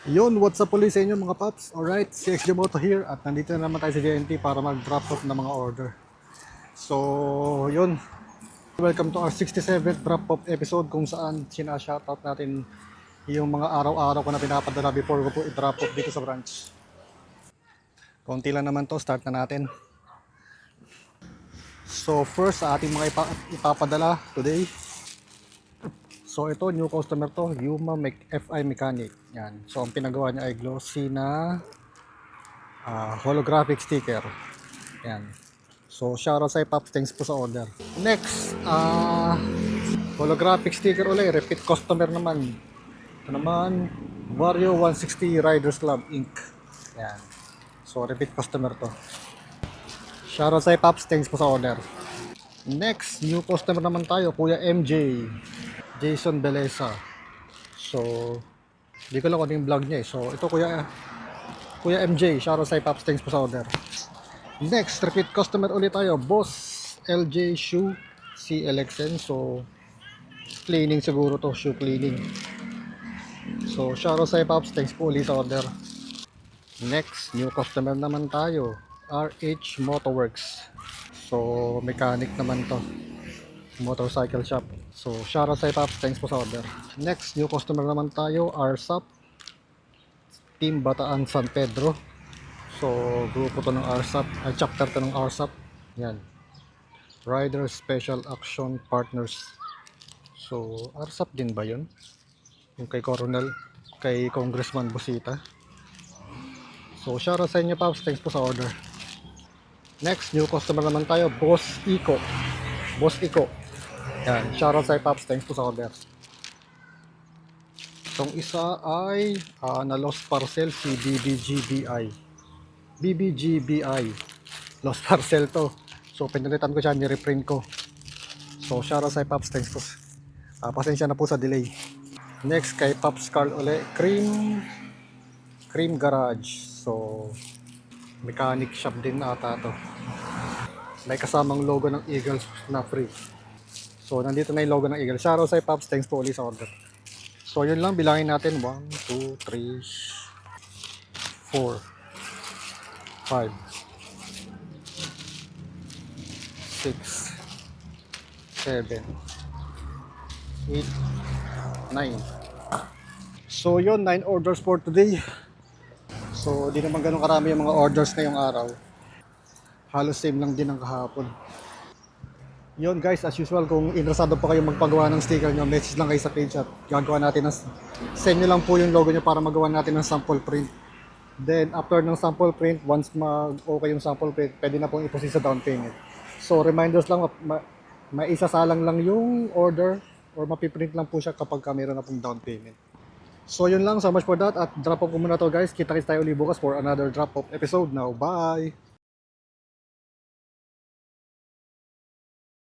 Yun, what's up ulit sa inyo mga paps? Alright, si XJ Moto here at nandito na naman tayo sa JNT para mag-drop off ng mga order. So, yun. Welcome to our 67th drop off episode kung saan sina-shoutout natin yung mga araw-araw ko na pinapadala before ko po i-drop off dito sa branch. Konti lang naman to, start na natin. So, first sa ating mga ipapadala today. So ito, new customer to, Yuma FI Mechanic. Yan. So ang pinagawa niya ay glossy na holographic sticker. Yan. So shoutout sa Pops, thanks po sa order. Next, holographic sticker ulit, repeat customer naman. Ito naman, Wario 160 Riders Club Inc. Yan. So repeat customer to. Shoutout sa Pops, thanks po sa order. Next, new customer naman tayo, Kuya MJ. Jason Beleza. So, hindi ko lang kung ano yung vlog niya eh. So, ito Kuya MJ, shoutout sa Pops, thanks po sa order. Next, repeat customer ulit tayo, Boss LJ Shoe CLXN. So, cleaning siguro to, shoe cleaning. So, shoutout sa Pops, thanks po ulit sa order. Next, new customer naman tayo, RH Motorworks. So, mechanic naman to, motorcycle shop. So, shoutout sa Pops, thanks po sa order. Next, new customer naman tayo, RSAP Team Bataan San Pedro. So, grupo to ng RSAP, chapter to ng RSAP. Yan. Rider Special Action Partners. So, RSAP din ba yun? Yung kay Coronel, kay Congressman Busita. So, shoutout sa inyo Pops, thanks po sa order. Next, new customer naman tayo, Boss Iko. Boss Iko. Yan, shoutout sa Pops, thanks po sa order. Itong isa ay na lost parcel si BBGBI. BBGBI. Lost parcel to. So, pinalitan ko siya, ni-reprint ko. So, shoutout sa Pops, thanks po. Pasensya na po sa delay. Next, kay Pops Carl uli, Cream Garage. So, mechanic shop din ata to. May kasamang logo ng Eagles na free. So, nandito na yung logo ng Eagle. Shoutout sa Pops, thanks po ulit sa order. So, yun lang. Bilangin natin. 1, 2, 3, 4, 5, 6, 7, 8, 9. So, yun. 9 orders for today. So, di naman ganun karami yung mga orders ngayong araw. Halos same lang din ang kahapon. Yun guys, as usual, kung interesado pa kayo magpagawa ng sticker nyo, message lang kayo sa page at gagawa natin ng, send nyo lang po yung logo nyo para magawa natin ng sample print. Then after ng sample print, once okay yung sample print, pwede na pong i-proceed sa down payment. So reminders lang, maisasalang lang yung order or mapiprint lang po siya kapag meron na pong down payment. So yun lang, so much for that at drop off ko muna to guys. Kita-kits tayo ulit bukas for another drop off episode now. Bye!